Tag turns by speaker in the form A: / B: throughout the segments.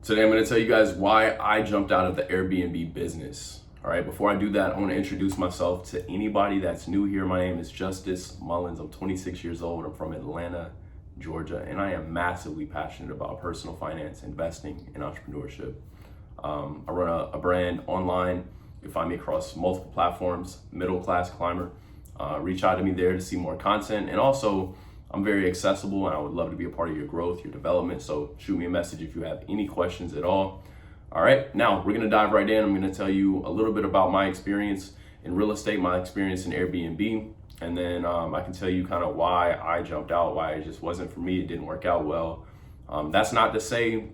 A: Today I'm going to tell you guys why I jumped out of the Airbnb business. All right, before I do that, I want to introduce myself to anybody that's new here. My name is Justice Mullins. I'm 26 years old. I'm from Atlanta, Georgia, and I am massively passionate about personal finance, investing, and entrepreneurship. I run a brand online. You can find me across multiple platforms, Middle Class Climber. Reach out to me there to see more content. And also, I'm very accessible and I would love to be a part of your growth, your development. So shoot me a message if you have any questions at all. All right, now we're gonna dive right in. I'm gonna tell you a little bit about my experience in real estate, my experience in Airbnb, and then I can tell you kind of why I jumped out, why it just wasn't for me, it didn't work out well. That's not to say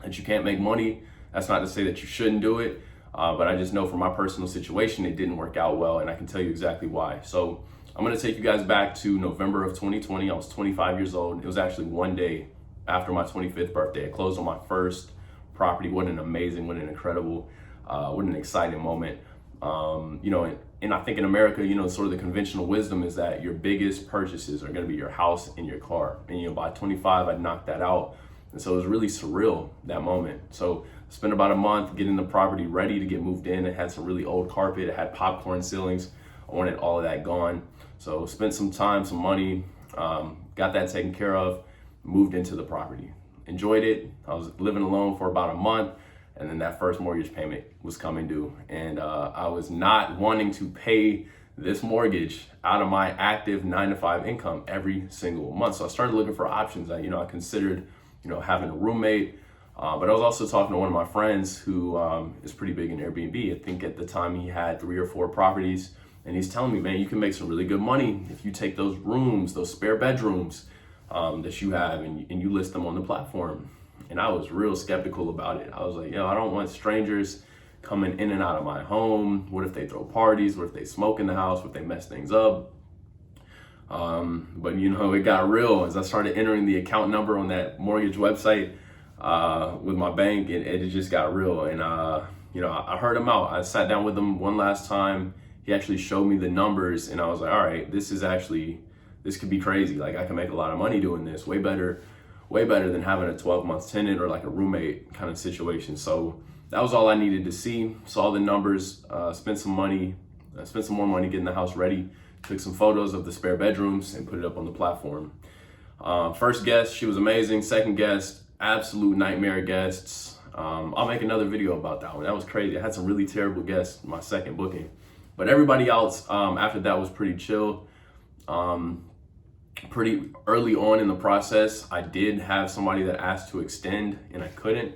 A: that you can't make money. That's not to say that you shouldn't do it. But I just know from my personal situation, it didn't work out well, and I can tell you exactly why. So I'm gonna take you guys back to November of 2020. I was 25 years old. It was actually one day after my 25th birthday. I closed on my first property. What an amazing, what an incredible, what an exciting moment. And I think in America, sort of the conventional wisdom is that your biggest purchases are gonna be your house and your car. And by 25, I knocked that out. And so it was really surreal, that moment. So I spent about a month getting the property ready to get moved in. It had some really old carpet. It had popcorn ceilings. I wanted all of that gone. So spent some time, some money, got that taken care of, moved into the property. Enjoyed it. I was living alone for about a month, and then that first mortgage payment was coming due. And I was not wanting to pay this mortgage out of my active 9-to-5 income every single month. So I started looking for options. I considered, having a roommate, but I was also talking to one of my friends who is pretty big in Airbnb. I think at the time he had 3 or 4 properties. And he's telling me, man, you can make some really good money if you take those rooms, those spare bedrooms that you have, and you list them on the platform. And I was real skeptical about it. I was like, I don't want strangers coming in and out of my home. What if they throw parties? What if they smoke in the house? What if they mess things up? But it got real as I started entering the account number on that mortgage website with my bank, and it just got real. And I heard him out. I sat down with him one last time. He actually showed me the numbers, and I was like, all right, this could be crazy. Like, I can make a lot of money doing this. Way better than having a 12-month tenant or like a roommate kind of situation. So that was all I needed to see. Saw the numbers, spent some more money getting the house ready, took some photos of the spare bedrooms and put it up on the platform. First guest, she was amazing. Second guest, absolute nightmare guests. I'll make another video about that one. That was crazy. I had some really terrible guests in my second booking. But everybody else after that was pretty chill. Pretty early on in the process, I did have somebody that asked to extend and I couldn't.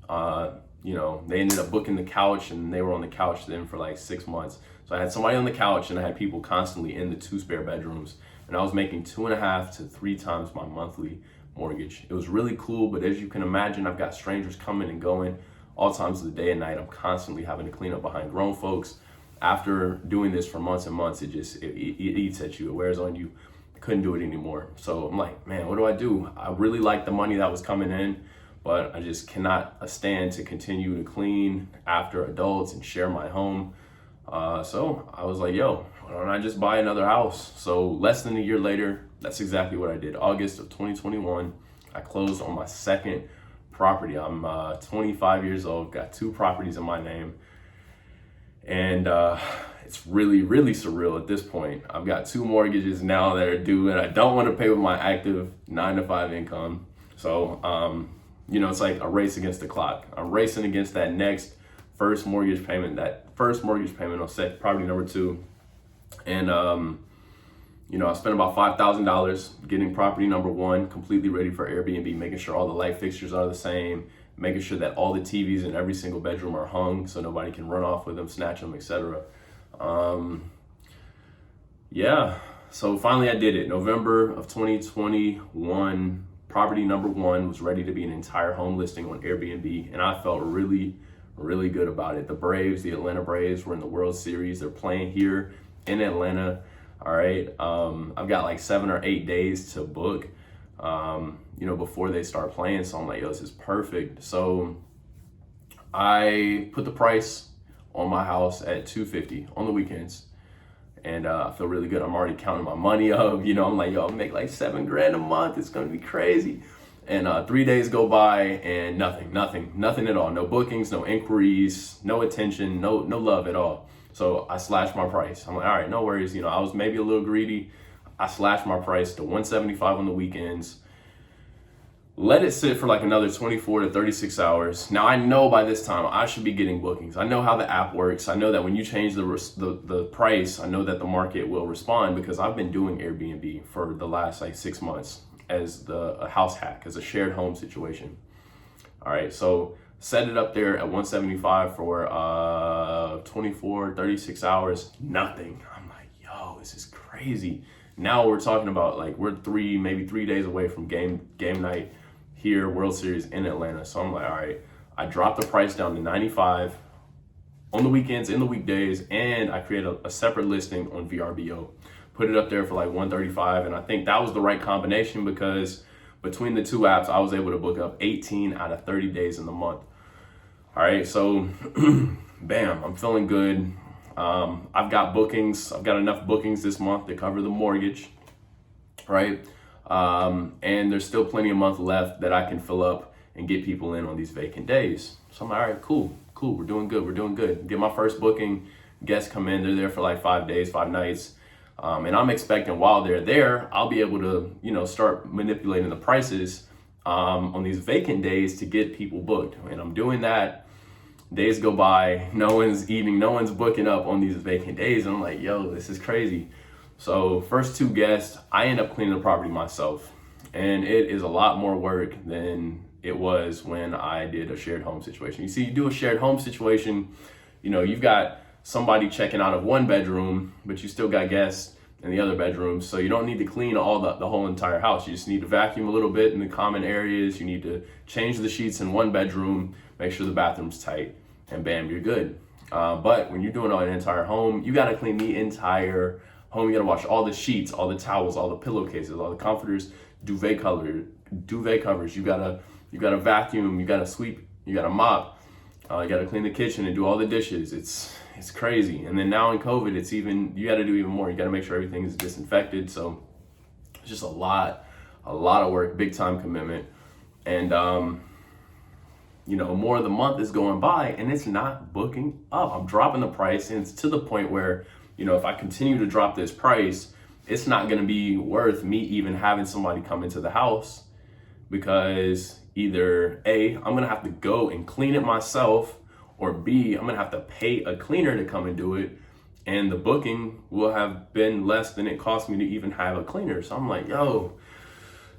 A: They ended up booking the couch and they were on the couch then for like 6 months. So I had somebody on the couch and I had people constantly in the 2 spare bedrooms. And I was making 2.5 to 3 times my monthly mortgage. It was really cool, but as you can imagine, I've got strangers coming and going all times of the day and night. I'm constantly having to clean up behind grown folks. After doing this for months and months, it eats at you, it wears on you. I couldn't do it anymore. So I'm like, man, what do I do? I really liked the money that was coming in, but I just cannot stand to continue to clean after adults and share my home. So I was like, why don't I just buy another house? So less than a year later, that's exactly what I did. August of 2021, I closed on my second property. I'm 25 years old, got 2 properties in my name. And it's really, really surreal at this point. I've got 2 mortgages now that are due, and I don't want to pay with my active 9-to-5 income. So, it's like a race against the clock. I'm racing against that first mortgage payment on property number 2. And, I spent about $5,000 getting property number 1 completely ready for Airbnb, making sure all the light fixtures are the same, making sure that all the TVs in every single bedroom are hung so nobody can run off with them, snatch them, etc. So finally I did it. November of 2021, property number 1 was ready to be an entire home listing on Airbnb, and I felt really, really good about it. The Atlanta Braves were in the World Series. They're playing here in Atlanta. All right. I've got like 7 or 8 days to book. Before they start playing. So I'm like, this is perfect. So I put the price on my house at $250 on the weekends. And I feel really good. I'm already counting my money up. I'm like, I'll make like $7,000 a month. It's going to be crazy. And 3 days go by and nothing at all. No bookings, no inquiries, no attention, no love at all. So I slashed my price. I'm like, all right, no worries. I was maybe a little greedy. I slashed my price to $175 on the weekends. Let it sit for like another 24 to 36 hours. Now I know by this time I should be getting bookings. I know how the app works. I know that when you change the price, I know that the market will respond because I've been doing Airbnb for the last like 6 months as a house hack, as a shared home situation. All right, so set it up there at 175 for 24, 36 hours, nothing. I'm like, yo, this is crazy. Now we're talking about like we're maybe 3 days away from game night here, World Series in Atlanta. So I'm like, all right, I dropped the price down to 95 on the weekends, in the weekdays, and I created a separate listing on VRBO. Put it up there for like 135, and I think that was the right combination because between the two apps, I was able to book up 18 out of 30 days in the month. All right, so bam, I'm feeling good. I've got bookings. I've got enough bookings this month to cover the mortgage, right? And there's still plenty of month left that I can fill up and get people in on these vacant days. So I'm like, all right, cool. We're doing good. Get my first booking. Guests come in. They're there for like 5 days, 5 nights. And I'm expecting while they're there, I'll be able to, start manipulating the prices on these vacant days to get people booked. And I'm doing that. Days go by, no one's eating, no one's booking up on these vacant days. And I'm like, yo, this is crazy. So first 2 guests, I end up cleaning the property myself. And it is a lot more work than it was when I did a shared home situation. You see, you do a shared home situation, you've got somebody checking out of one bedroom, but you still got guests in the other bedroom. So you don't need to clean the whole entire house. You just need to vacuum a little bit in the common areas. You need to change the sheets in one bedroom, make sure the bathroom's tight, and bam, you're good. But when you're doing an entire home, you got to clean the entire home. You got to wash all the sheets, all the towels, all the pillowcases, all the comforters, duvet covers. You gotta vacuum. You gotta sweep. You gotta mop. You gotta clean the kitchen and do all the dishes. It's crazy. And then now in COVID, you gotta do even more. You gotta make sure everything is disinfected. So it's just a lot of work, big time commitment. And more of the month is going by and it's not booking up. I'm dropping the price, and it's to the point where, if I continue to drop this price, it's not going to be worth me even having somebody come into the house, because either A, I'm going to have to go and clean it myself, or B, I'm going to have to pay a cleaner to come and do it. And the booking will have been less than it cost me to even have a cleaner. So I'm like, yo,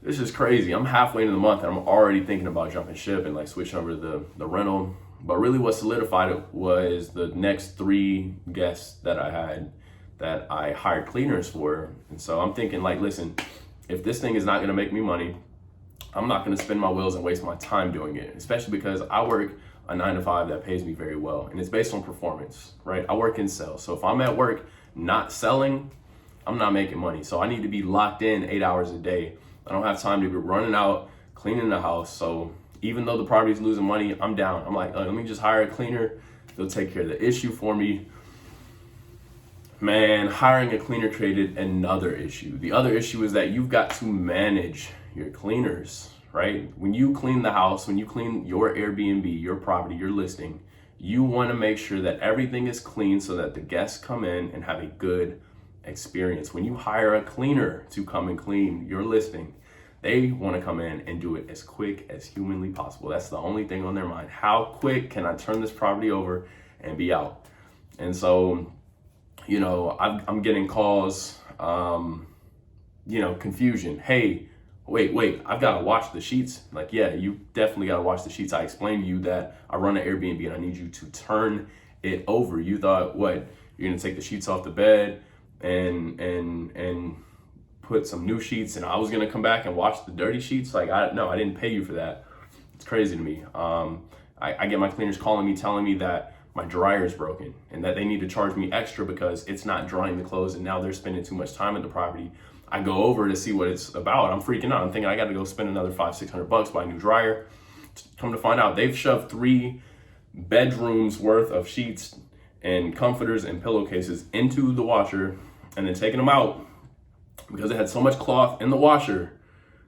A: this is crazy. I'm halfway into the month and I'm already thinking about jumping ship and like switching over to the rental. But really what solidified it was the next 3 guests that I had that I hired cleaners for. And so I'm thinking like, listen, if this thing is not gonna make me money, I'm not gonna spin my wheels and waste my time doing it, especially because I work a 9 to 5 that pays me very well. And it's based on performance, right? I work in sales. So if I'm at work not selling, I'm not making money. So I need to be locked in 8 hours a day. I don't have time to be running out, cleaning the house. So even though the property's losing money, I'm down. I'm like, let me just hire a cleaner. They'll take care of the issue for me. Man, hiring a cleaner created another issue. The other issue is that you've got to manage your cleaners, right? When you clean the house, when you clean your Airbnb, your property, your listing, you want to make sure that everything is clean so that the guests come in and have a good experience. When you hire a cleaner to come and clean your listing, they want to come in and do it as quick as humanly possible. That's the only thing on their mind. How quick can I turn this property over and be out? And so, I'm getting calls, confusion. Hey, wait, I've got to wash the sheets. Like, yeah, you definitely got to wash the sheets. I explained to you that I run an Airbnb and I need you to turn it over. You thought, what? You're going to take the sheets off the bed and put some new sheets and I was going to come back and wash the dirty sheets? Like, no, I didn't pay you for that. It's crazy to me. I get my cleaners calling me, telling me that my dryer is broken and that they need to charge me extra because it's not drying the clothes and now they're spending too much time at the property. I go over to see what it's about. I'm freaking out. I'm thinking I got to go spend another $500-600 buy a new dryer. Come to find out, they've shoved 3 bedrooms worth of sheets and comforters and pillowcases into the washer and then taking them out because it had so much cloth in the washer.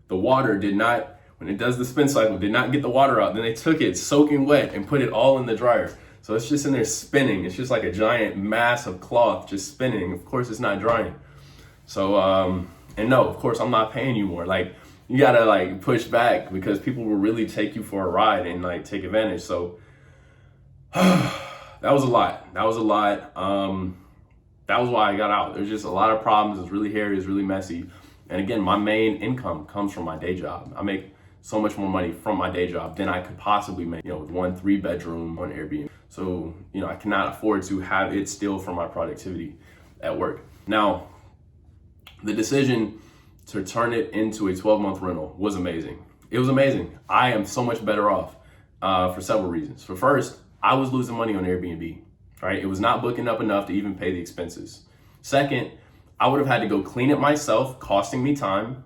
A: The water did not when it does the spin cycle, did not get the water out. Then they took it soaking wet and put it all in the dryer. So it's just in there spinning. It's just like a giant mass of cloth just spinning. Of course, it's not drying. So, and no, of course, I'm not paying you more. Like, you gotta like push back because people will really take you for a ride and like take advantage. So that was a lot. That was a lot. That was why I got out. There's just a lot of problems. It's really hairy. It's really messy. And again, my main income comes from my day job. I make so much more money from my day job than I could possibly make, with 1 3-bedroom on Airbnb. So, I cannot afford to have it steal from my productivity at work. Now, the decision to turn it into a 12-month rental was amazing. It was amazing. I am so much better off for several reasons. For first, I was losing money on Airbnb, right? It was not booking up enough to even pay the expenses. Second, I would have had to go clean it myself, costing me time,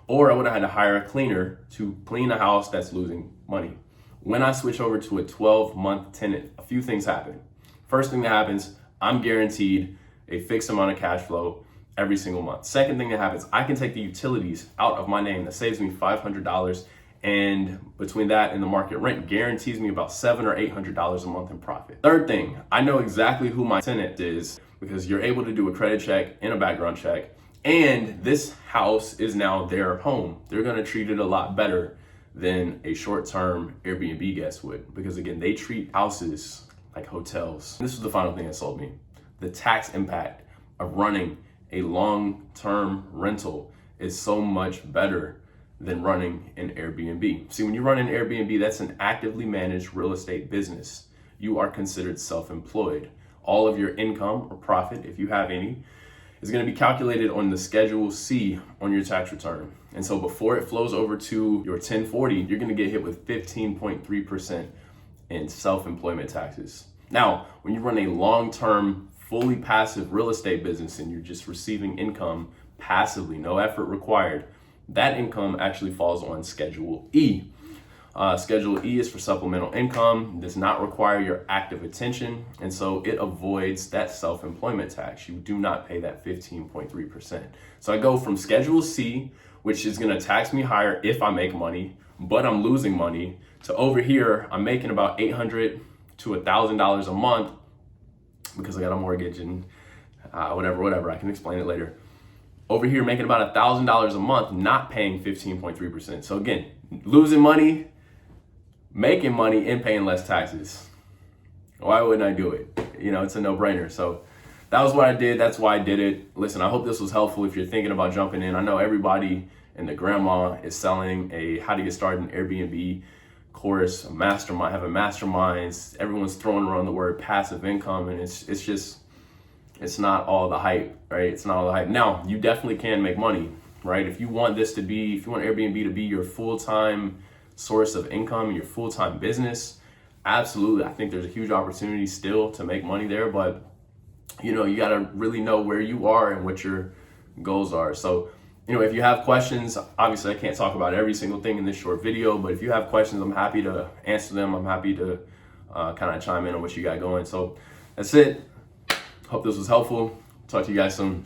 A: or I would have had to hire a cleaner to clean a house that's losing money. When I switch over to a 12-month tenant, a few things happen. First thing that happens, I'm guaranteed a fixed amount of cash flow every single month. Second thing that happens, I can take the utilities out of my name. That saves me $500, and between that and the market rent guarantees me about $700 or $800 a month in profit. Third thing, I know exactly who my tenant is because you're able to do a credit check and a background check, and this house is now their home. They're gonna treat it a lot better than a short-term Airbnb guest would, because again, they treat houses like hotels. This was the final thing that sold me. The tax impact of running a long-term rental is so much better than running an Airbnb. See, when you run an Airbnb, that's an actively managed real estate business. You are considered self-employed. All of your income or profit, if you have any, is going to be calculated on the Schedule C on your tax return. And so before it flows over to your 1040, you're going to get hit with 15.3% in self-employment taxes. Now, when you run a long-term, fully passive real estate business and you're just receiving income passively, no effort required, that income actually falls on Schedule E. Schedule E is for supplemental income. It does not require your active attention, and so it avoids that self-employment tax. You do not pay that 15.3%. So I go from Schedule C, which is going to tax me higher if I make money, but I'm losing money, to over here, I'm making about $800 to $1,000 a month because I got a mortgage and whatever. I can explain it later. Over here, making about $1,000 a month, not paying 15.3%. So again, losing money, making money, and paying less taxes. Why wouldn't I do it? It's a no-brainer. So that was what I did. That's why I did it. Listen, I hope this was helpful if you're thinking about jumping in. I know everybody and the grandma is selling a how to get started in Airbnb course, a mastermind, having masterminds. Everyone's throwing around the word passive income, and it's not all the hype, right? It's not all the hype. Now, you definitely can make money, right? If you want Airbnb to be your full-time source of income, your full-time business, absolutely. I think there's a huge opportunity still to make money there, but you got to really know where you are and what your goals are. So, if you have questions, obviously I can't talk about every single thing in this short video, but if you have questions, I'm happy to answer them. I'm happy to kind of chime in on what you got going. So that's it. Hope this was helpful. Talk to you guys soon.